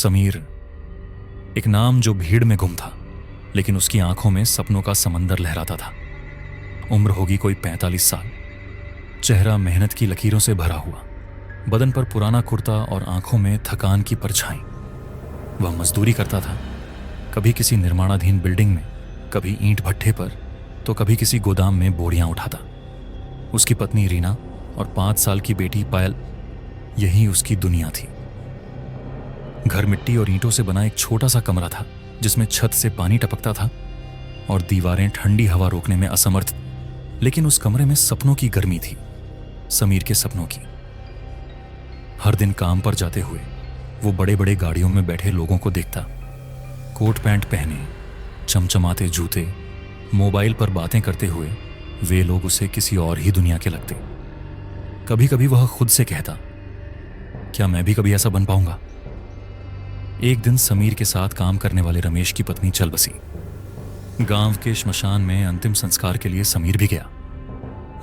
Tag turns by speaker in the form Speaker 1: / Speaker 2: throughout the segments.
Speaker 1: समीर एक नाम जो भीड़ में गुम था, लेकिन उसकी आंखों में सपनों का समंदर लहराता था। उम्र होगी कोई 45 साल। चेहरा मेहनत की लकीरों से भरा हुआ, बदन पर पुराना कुर्ता और आंखों में थकान की परछाई। वह मजदूरी करता था, कभी किसी निर्माणाधीन बिल्डिंग में, कभी ईंट भट्ठे पर, तो कभी किसी गोदाम में बोरियां उठाता। उसकी पत्नी रीना और 5 साल की बेटी पायल, यही उसकी दुनिया थी। घर मिट्टी और ईंटों से बना एक छोटा सा कमरा था, जिसमें छत से पानी टपकता था और दीवारें ठंडी हवा रोकने में असमर्थ। लेकिन उस कमरे में सपनों की गर्मी थी, समीर के सपनों की। हर दिन काम पर जाते हुए वो बड़े बड़े गाड़ियों में बैठे लोगों को देखता, कोट पैंट पहने, चमचमाते जूते, मोबाइल पर बातें करते हुए। वे लोग उसे किसी और ही दुनिया के लगते। कभी कभी वह खुद से कहता, क्या मैं भी कभी ऐसा बन पाऊंगा? एक दिन समीर के साथ काम करने वाले रमेश की पत्नी चल बसी। गांव के श्मशान में अंतिम संस्कार के लिए समीर भी गया।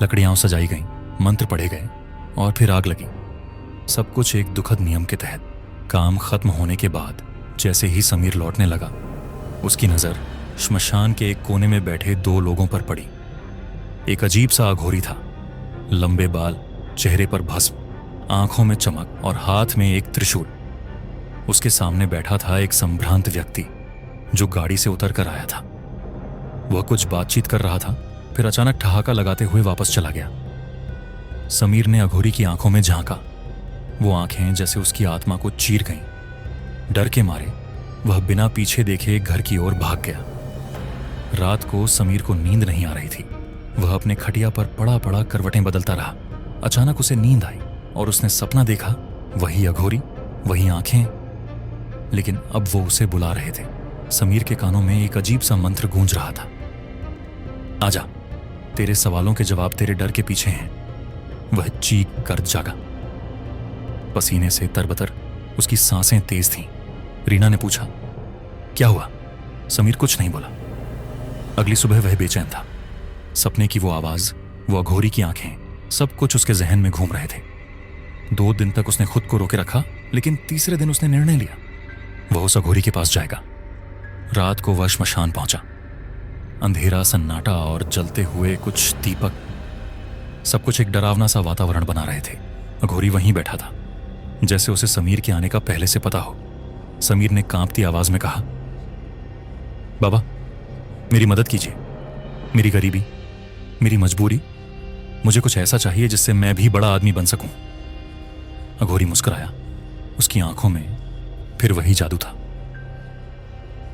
Speaker 1: लकड़ियां सजाई गईं, मंत्र पढ़े गए और फिर आग लगी। सब कुछ एक दुखद नियम के तहत। काम खत्म होने के बाद जैसे ही समीर लौटने लगा, उसकी नजर श्मशान के एक कोने में बैठे 2 लोगों पर पड़ी। एक अजीब सा अघोरी था, लंबे बाल, चेहरे पर भस्म, आंखों में चमक और हाथ में एक त्रिशूल। उसके सामने बैठा था एक संभ्रांत व्यक्ति जो गाड़ी से उतर कर आया था। वह कुछ बातचीत कर रहा था, फिर अचानक ठहाका लगाते हुए वापस चला गया। समीर ने अघोरी की आंखों में झांका। वो आंखें जैसे उसकी आत्मा को चीर गईं। डर के मारे वह बिना पीछे देखे घर की ओर भाग गया। रात को समीर को नींद नहीं आ रही थी। वह अपने खटिया पर पड़ा पड़ा करवटें बदलता रहा। अचानक उसे नींद आई और उसने सपना देखा, वही अघोरी, वही आंखें, लेकिन अब वो उसे बुला रहे थे। समीर के कानों में एक अजीब सा मंत्र गूंज रहा था, आजा, तेरे सवालों के जवाब तेरे डर के पीछे हैं। वह चीख कर जागा। पसीने से तरबतर उसकी सांसें तेज थीं। रीना ने पूछा, क्या हुआ? समीर कुछ नहीं बोला। अगली सुबह वह बेचैन था। सपने की वो आवाज, वो अघोरी की आंखें, सब कुछ उसके जहन में घूम रहे थे। 2 दिन तक उसने खुद को रोके रखा, लेकिन तीसरे दिन उसने निर्णय लिया, वह उस अघोरी के पास जाएगा। रात को वह श्मशान पहुंचा। अंधेरा, सन्नाटा और जलते हुए कुछ दीपक, सब कुछ एक डरावना सा वातावरण बना रहे थे। अघोरी वहीं बैठा था, जैसे उसे समीर के आने का पहले से पता हो। समीर ने कांपती आवाज में कहा, बाबा, मेरी मदद कीजिए। मेरी गरीबी, मेरी मजबूरी, मुझे कुछ ऐसा चाहिए जिससे मैं भी बड़ा आदमी बन सकूं। अघोरी मुस्कुराया। उसकी आंखों में फिर वही जादू था।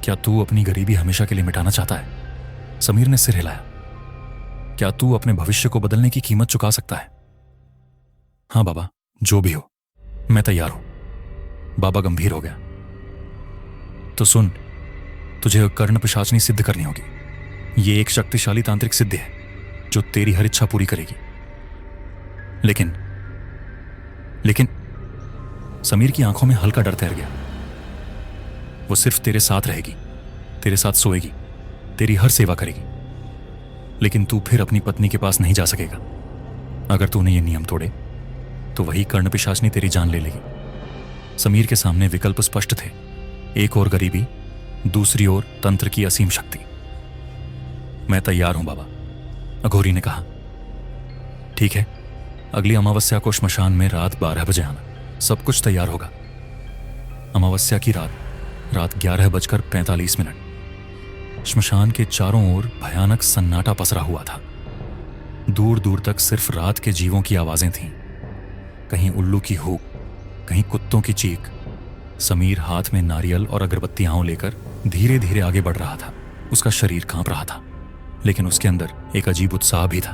Speaker 1: क्या तू अपनी गरीबी हमेशा के लिए मिटाना चाहता है? समीर ने सिर हिलाया। क्या तू अपने भविष्य को बदलने की कीमत चुका सकता है? हां बाबा, जो भी हो, मैं तैयार हूं। बाबा गंभीर हो गया। तो सुन, तुझे कर्ण पिशाचनी सिद्ध करनी होगी। ये एक शक्तिशाली तांत्रिक सिद्धि है जो तेरी हर इच्छा पूरी करेगी। लेकिन समीर की आंखों में हल्का डर तैर गया। वो सिर्फ तेरे साथ रहेगी, तेरे साथ सोएगी, तेरी हर सेवा करेगी, लेकिन तू फिर अपनी पत्नी के पास नहीं जा सकेगा। अगर तूने ये नियम तोड़े तो वही कर्ण पिशाचनी तेरी जान ले लेगी। समीर के सामने विकल्प स्पष्ट थे, एक ओर गरीबी, दूसरी ओर तंत्र की असीम शक्ति। मैं तैयार हूं बाबा, अघोरी ने कहा। ठीक है, अगली अमावस्या को श्मशान में रात 12 बजे आना। सब कुछ तैयार होगा। अमावस्या की रात 11:45। श्मशान के चारों ओर भयानक सन्नाटा पसरा हुआ था। दूर दूर तक सिर्फ रात के जीवों की आवाजें थीं। कहीं उल्लू की हूक, कहीं कुत्तों की चीख। समीर हाथ में नारियल और अगरबत्तियां लेकर धीरे धीरे आगे बढ़ रहा था। उसका शरीर कांप रहा था, लेकिन उसके अंदर एक अजीब उत्साह भी था।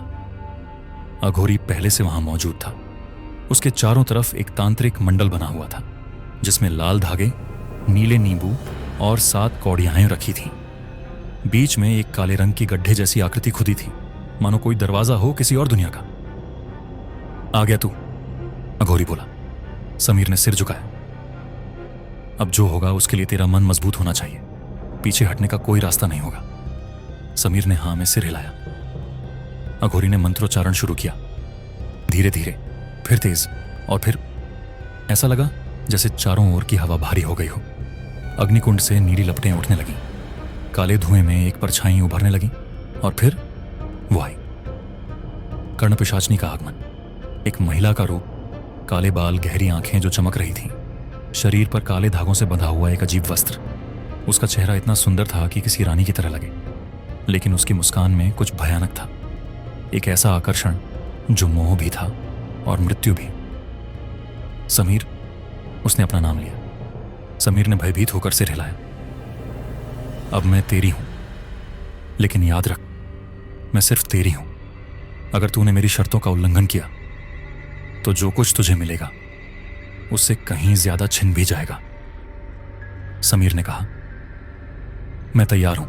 Speaker 1: अघोरी पहले से वहां मौजूद था। उसके चारों तरफ एक तांत्रिक मंडल बना हुआ था, जिसमें लाल धागे, नीले नींबू और 7 कौड़ियाएं रखी थीं। बीच में एक काले रंग की गड्ढे जैसी आकृति खुदी थी, मानो कोई दरवाजा हो किसी और दुनिया का। आ गया तू, अघोरी बोला। समीर ने सिर झुकाया। अब जो होगा उसके लिए तेरा मन मजबूत होना चाहिए। पीछे हटने का कोई रास्ता नहीं होगा। समीर ने हां में सिर हिलाया। अघोरी ने मंत्रोच्चारण शुरू किया, धीरे धीरे, फिर तेज, और फिर ऐसा लगा जैसे चारों ओर की हवा भारी हो गई हो। अग्निकुंड से नीली लपटें उठने लगीं। काले धुएं में एक परछाई उभरने लगी और फिर वो आई। कर्णपिशाचनी का आगमन। एक महिला का रूप, काले बाल, गहरी आंखें जो चमक रही थीं, शरीर पर काले धागों से बंधा हुआ एक अजीब वस्त्र। उसका चेहरा इतना सुंदर था कि किसी रानी की तरह लगे, लेकिन उसकी मुस्कान में कुछ भयानक था, एक ऐसा आकर्षण जो मोह भी था और मृत्यु भी। समीर, उसने अपना नाम लिया। समीर ने भयभीत होकर सिर हिलाया। अब मैं तेरी हूं, लेकिन याद रख, मैं सिर्फ तेरी हूं। अगर तूने मेरी शर्तों का उल्लंघन किया तो जो कुछ तुझे मिलेगा उससे कहीं ज्यादा छिन भी जाएगा। समीर ने कहा। मैं तैयार हूं।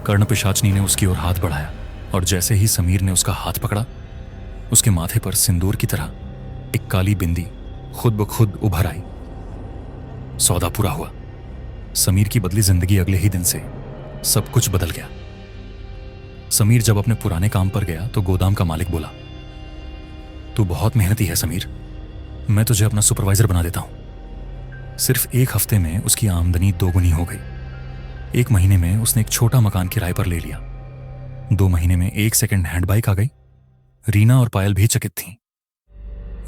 Speaker 1: कर्णपिशाचनी ने उसकी ओर हाथ बढ़ाया और जैसे ही समीर ने उसका हाथ पकड़ा, उसके माथे पर सिंदूर की तरह एक काली बिंदी खुद ब खुद उभर आई। सौदा पूरा हुआ। समीर की बदली जिंदगी अगले ही दिन से सब कुछ बदल गया। समीर जब अपने पुराने काम पर गया तो गोदाम का मालिक बोला, तू बहुत मेहनती है समीर, मैं तुझे अपना सुपरवाइजर बना देता हूं। सिर्फ एक हफ्ते में उसकी आमदनी दोगुनी हो गई। 1 महीने में उसने एक छोटा मकान किराए पर ले लिया। 2 महीने में एक सेकंड हैंड बाइक आ गई। रीना और पायल भी चकित थीं।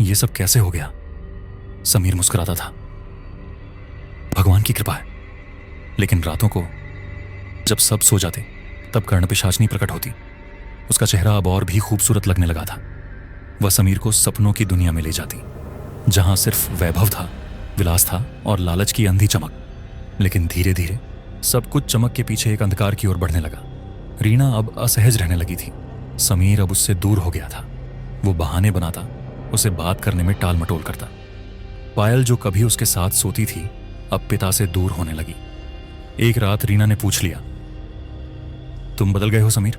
Speaker 1: यह सब कैसे हो गया? समीर मुस्कुराता था। भगवान की कृपा है। लेकिन रातों को जब सब सो जाते तब कर्णपिशाचनी प्रकट होती। उसका चेहरा अब और भी खूबसूरत लगने लगा था। वह समीर को सपनों की दुनिया में ले जाती, जहां सिर्फ वैभव था, विलास था और लालच की अंधी चमक। लेकिन धीरे धीरे सब कुछ चमक के पीछे एक अंधकार की ओर बढ़ने लगा। रीना अब असहज रहने लगी थी। समीर अब उससे दूर हो गया था। वो बहाने बनाता, उसे बात करने में टाल मटोल करता। पायल जो कभी उसके साथ सोती थी, अब पिता से दूर होने लगी। एक रात रीना ने पूछ लिया, तुम बदल गए हो समीर?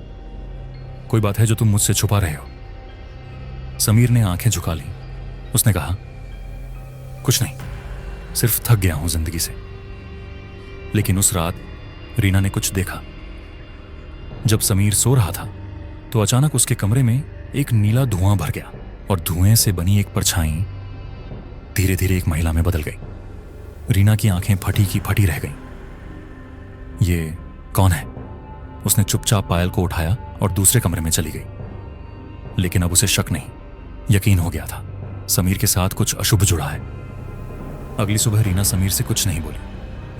Speaker 1: कोई बात है जो तुम मुझसे छुपा रहे हो? समीर ने आंखें झुका ली। उसने कहा, कुछ नहीं, सिर्फ थक गया हूं जिंदगी से। लेकिन उस रात रीना ने कुछ देखा। जब समीर सो रहा था तो अचानक उसके कमरे में एक नीला धुआं भर गया और धुएं से बनी एक परछाई धीरे धीरे एक महिला में बदल गई। रीना की आंखें फटी की फटी रह गईं। ये कौन है? उसने चुपचाप पायल को उठाया और दूसरे कमरे में चली गई। लेकिन अब उसे शक नहीं, यकीन हो गया था, समीर के साथ कुछ अशुभ जुड़ा है। अगली सुबह रीना समीर से कुछ नहीं बोली।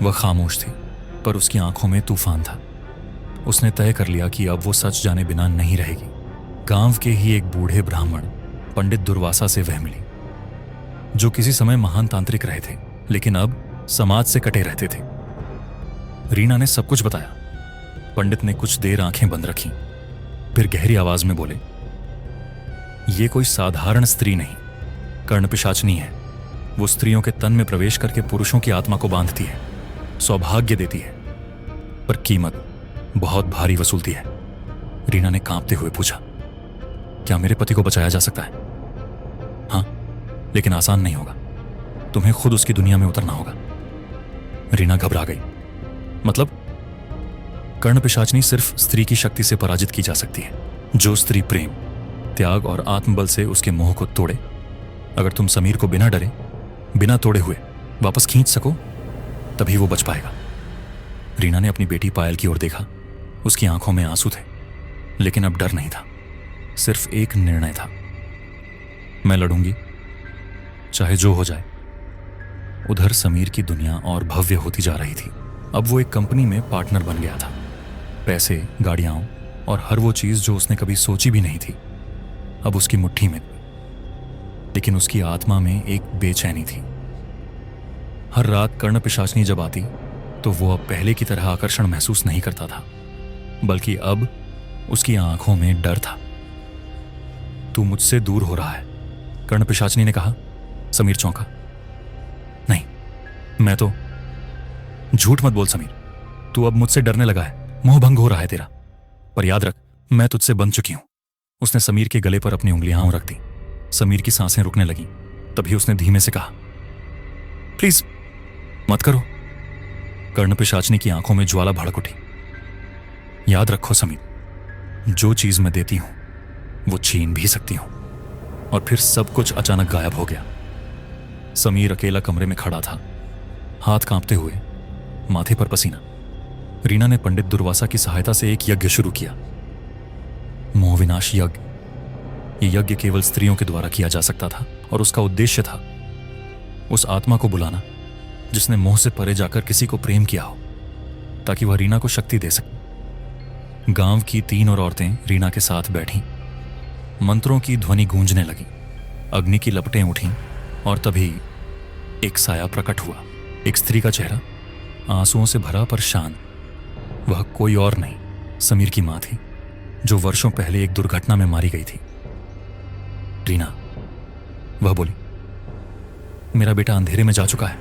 Speaker 1: वह खामोश थी, पर उसकी आंखों में तूफान था। उसने तय कर लिया कि अब वो सच जाने बिना नहीं रहेगी। गांव के ही एक बूढ़े ब्राह्मण पंडित दुर्वासा से वह मिली, जो किसी समय महान तांत्रिक रहे थे, लेकिन अब समाज से कटे रहते थे। रीना ने सब कुछ बताया। पंडित ने कुछ देर आंखें बंद रखीं, फिर गहरी आवाज में बोले, ये कोई साधारण स्त्री नहीं, कर्णपिशाचनी है। वो स्त्रियों के तन में प्रवेश करके पुरुषों की आत्मा को बांधती है, सौभाग्य देती है, पर कीमत बहुत भारी वसूलती है। रीना ने कांपते हुए पूछा, क्या मेरे पति को बचाया जा सकता है? हाँ, लेकिन आसान नहीं होगा। तुम्हें खुद उसकी दुनिया में उतरना होगा। रीना घबरा गई। मतलब? कर्णपिशाचनी सिर्फ स्त्री की शक्ति से पराजित की जा सकती है। जो स्त्री प्रेम, त्याग और आत्मबल से उसके मोह को तोड़े। अगर तुम समीर को बिना डरे, बिना तोड़े हुए वापस खींच सको, तभी वो बच पाएगा। रीना ने अपनी बेटी पायल की ओर देखा। उसकी आंखों में आंसू थे, लेकिन अब डर नहीं था, सिर्फ एक निर्णय था, मैं लड़ूंगी, चाहे जो हो जाए। उधर समीर की दुनिया और भव्य होती जा रही थी। अब वो एक कंपनी में पार्टनर बन गया था। पैसे, गाड़ियां और हर वो चीज जो उसने कभी सोची भी नहीं थी, अब उसकी मुट्ठी में। लेकिन उसकी आत्मा में एक बेचैनी थी। हर रात कर्णपिशाचनी जब आती तो वो अब पहले की तरह आकर्षण महसूस नहीं करता था, बल्कि अब उसकी आंखों में डर था। तू मुझसे दूर हो रहा है, कर्णपिशाचनी ने कहा। समीर चौंका। नहीं, मैं तो। झूठ मत बोल समीर, तू अब मुझसे डरने लगा है, मोह भंग हो रहा है तेरा। पर याद रख, मैं तुझसे बंध चुकी हूं। उसने समीर के गले पर अपनी उंगलियां रख दी। समीर की सांसें रुकने लगीं। तभी उसने धीमे से कहा, प्लीज मत करो। कर्णपिशाचनी की आंखों में ज्वाला भड़क उठी। याद रखो समीर, जो चीज मैं देती हूं वो छीन भी सकती हूं। और फिर सब कुछ अचानक गायब हो गया। समीर अकेला कमरे में खड़ा था, हाथ कांपते हुए, माथे पर पसीना। रीना ने पंडित दुर्वासा की सहायता से एक यज्ञ शुरू किया, मोहविनाश यज्ञ। ये यज्ञ केवल स्त्रियों के द्वारा किया जा सकता था और उसका उद्देश्य था उस आत्मा को बुलाना जिसने मोह से परे जाकर किसी को प्रेम किया हो, ताकि वह रीना को शक्ति दे सके। गांव की 3 और औरतें रीना के साथ बैठीं। मंत्रों की ध्वनि गूंजने लगी, अग्नि की लपटें उठीं और तभी एक साया प्रकट हुआ। एक स्त्री का चेहरा, आंसुओं से भरा पर शांत। वह कोई और नहीं, समीर की मां थी, जो वर्षों पहले एक दुर्घटना में मारी गई थी। रीना, वह बोली, मेरा बेटा अंधेरे में जा चुका है,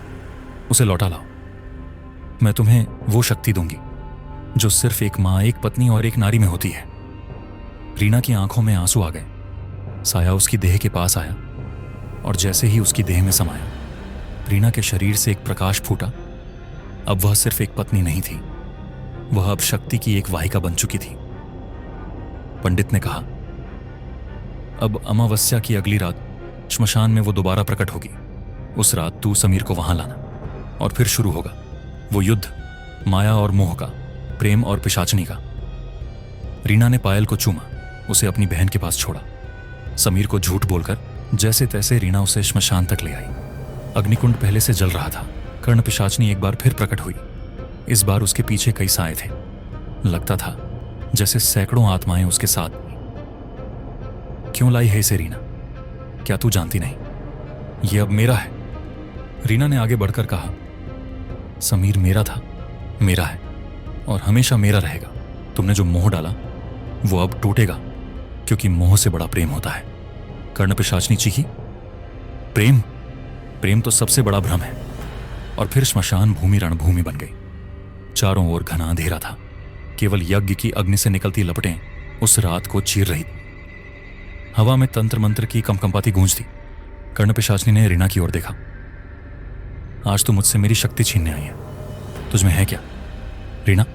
Speaker 1: उसे लौटा लाओ। मैं तुम्हें वो शक्ति दूंगी जो सिर्फ एक मां, एक पत्नी और एक नारी में होती है। रीना की आंखों में आंसू आ गए। साया उसकी देह के पास आया और जैसे ही उसकी देह में समाया, रीना के शरीर से एक प्रकाश फूटा। अब वह सिर्फ एक पत्नी नहीं थी, वह अब शक्ति की एक वाहिका बन चुकी थी। पंडित ने कहा, अब अमावस्या की अगली रात श्मशान में वो दोबारा प्रकट होगी। उस रात तू समीर को वहां लाना और फिर शुरू होगा वो युद्ध, माया और मोह का, प्रेम और पिशाचनी का। रीना ने पायल को चूमा, उसे अपनी बहन के पास छोड़ा। समीर को झूठ बोलकर जैसे तैसे रीना उसे श्मशान तक ले आई। अग्निकुंड पहले से जल रहा था। कर्ण पिशाचनी एक बार फिर प्रकट हुई। इस बार उसके पीछे कई साए थे। लगता था जैसे सैकड़ों आत्माएं उसके साथ। क्यों लाई है इसे रीना? क्या तू जानती नहीं, ये अब मेरा है। रीना ने आगे बढ़कर कहा, समीर मेरा था, मेरा है और हमेशा मेरा रहेगा। तुमने जो मोह डाला वो अब टूटेगा, क्योंकि मोह से बड़ा प्रेम होता है। कर्ण पिशाचनी चीखी, प्रेम? प्रेम तो सबसे बड़ा भ्रम है। और फिर श्मशान भूमि रणभूमि बन गई। चारों ओर घना अंधेरा था। केवल यज्ञ की अग्नि से निकलती लपटें उस रात को चीर रही थी। हवा में तंत्र मंत्र की कंपकंपाती गूंज थी। कर्ण पिशाचनी ने रीना की ओर देखा। आज तो मुझसे मेरी शक्ति छीनने आई है, तुझमें है क्या रीना?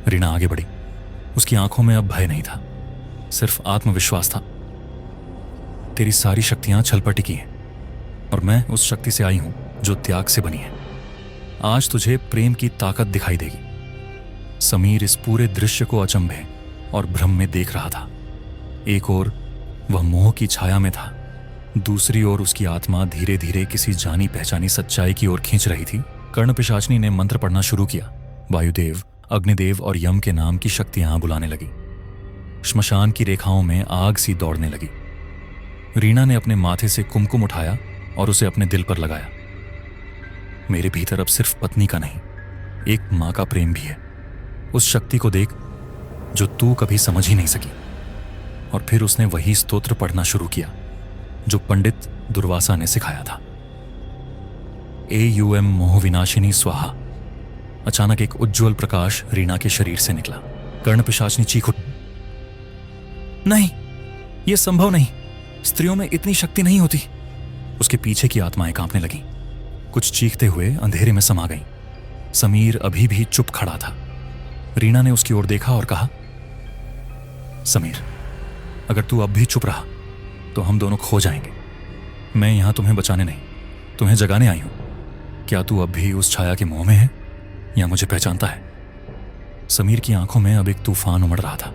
Speaker 1: रीना आगे बढ़ी। उसकी आंखों में अब भय नहीं था, सिर्फ आत्मविश्वास था। तेरी सारी शक्तियां छलपटी की हैं और मैं उस शक्ति से आई हूं जो त्याग से बनी है। आज तुझे प्रेम की ताकत दिखाई देगी। समीर इस पूरे दृश्य को अचंभे और भ्रम में देख रहा था। एक ओर वह मोह की छाया में था, दूसरी ओर उसकी आत्मा धीरे धीरे किसी जानी पहचानी सच्चाई की ओर खींच रही थी। कर्ण पिशाचनी ने मंत्र पढ़ना शुरू किया। वायुदेव, अग्निदेव और यम के नाम की शक्तियां बुलाने लगी। श्मशान की रेखाओं में आग सी दौड़ने लगी। रीना ने अपने माथे से कुमकुम उठाया और उसे अपने दिल पर लगाया। मेरे भीतर अब सिर्फ पत्नी का नहीं, एक मां का प्रेम भी है। उस शक्ति को देख जो तू कभी समझ ही नहीं सकी। और फिर उसने वही स्तोत्र पढ़ना शुरू किया जो पंडित दुर्वासा ने सिखाया था। AUM मोह विनाशिनी स्वाहा। अचानक एक उज्जवल प्रकाश रीना के शरीर से निकला। कर्ण पिशाचनी चीख उठी, नहीं, यह संभव नहीं, स्त्रियों में इतनी शक्ति नहीं होती। उसके पीछे की आत्माएं कांपने लगीं, कुछ चीखते हुए अंधेरे में समा गईं। समीर अभी भी चुप खड़ा था। रीना ने उसकी ओर देखा और कहा, समीर, अगर तू अब भी चुप रहा तो हम दोनों खो जाएंगे। मैं यहां तुम्हें बचाने नहीं, तुम्हें जगाने आई हूं। क्या तू अब भी उस छाया के मोह में है या मुझे पहचानता है? समीर की आंखों में अब एक तूफान उमड़ रहा था।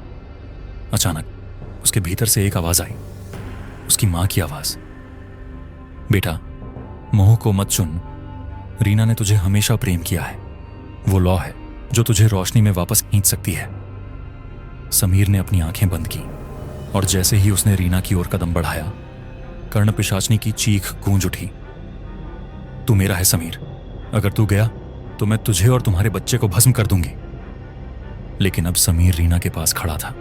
Speaker 1: अचानक उसके भीतर से एक आवाज आई, उसकी मां की आवाज। बेटा, मोह को मत चुन। रीना ने तुझे हमेशा प्रेम किया है। वो लौ है जो तुझे रोशनी में वापस खींच सकती है। समीर ने अपनी आंखें बंद की और जैसे ही उसने रीना की ओर कदम बढ़ाया, कर्ण पिशाचनी की चीख गूंज उठी। तू मेरा है समीर, अगर तू गया तो मैं तुझे और तुम्हारे बच्चे को भस्म कर दूंगी। लेकिन अब समीर रीना के पास खड़ा था।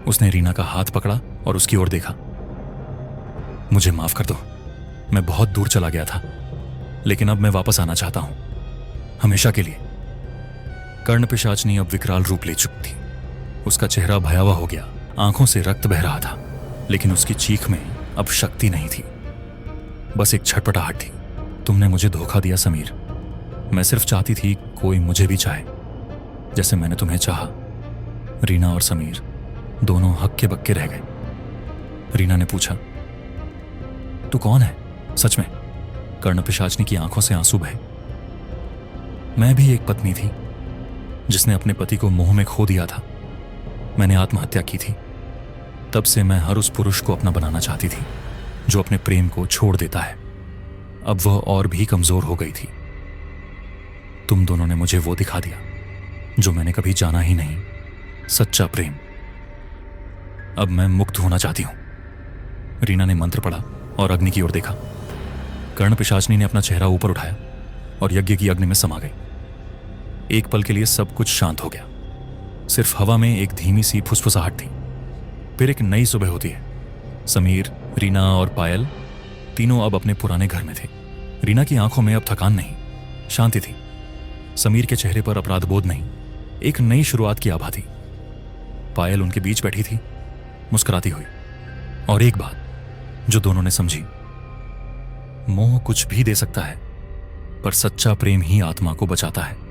Speaker 1: उसने रीना का हाथ पकड़ा और उसकी ओर देखा। मुझे माफ कर दो, मैं बहुत दूर चला गया था, लेकिन अब मैं वापस आना चाहता हूं, हमेशा के लिए। कर्ण पिशाचनी अब विकराल रूप ले चुकी थी। उसका चेहरा भयावह हो गया, आंखों से रक्त बह रहा था, लेकिन उसकी चीख में अब शक्ति नहीं थी, बस एक छटपटाहट थी। तुमने मुझे धोखा दिया समीर। मैं सिर्फ चाहती थी कोई मुझे भी चाहे जैसे मैंने तुम्हें चाहा। रीना और समीर दोनों हक्के बक्के रह गए। रीना ने पूछा, तू कौन है सच में? कर्ण पिशाचनी की आंखों से आंसू बहे। मैं भी एक पत्नी थी जिसने अपने पति को मोह में खो दिया था। मैंने आत्महत्या की थी। तब से मैं हर उस पुरुष को अपना बनाना चाहती थी जो अपने प्रेम को छोड़ देता है। अब वह और भी कमजोर हो गई थी। तुम दोनों ने मुझे वो दिखा दिया जो मैंने कभी जाना ही नहीं, सच्चा प्रेम। अब मैं मुक्त होना चाहती हूं। रीना ने मंत्र पढ़ा और अग्नि की ओर देखा। कर्ण पिशाचनी ने अपना चेहरा ऊपर उठाया और यज्ञ की अग्नि में समा गई। एक पल के लिए सब कुछ शांत हो गया। सिर्फ हवा में एक धीमी सी फुसफुसाहट थी। फिर एक नई सुबह होती है। समीर, रीना और पायल तीनों अब अपने पुराने घर में थे। रीना की आंखों में अब थकान नहीं, शांति थी। समीर के चेहरे पर अपराधबोध नहीं, एक नई शुरुआत की आभा थी। पायल उनके बीच बैठी थी, मुस्कुराती हुई। और एक बात जो दोनों ने समझी, मोह कुछ भी दे सकता है पर सच्चा प्रेम ही आत्मा को बचाता है।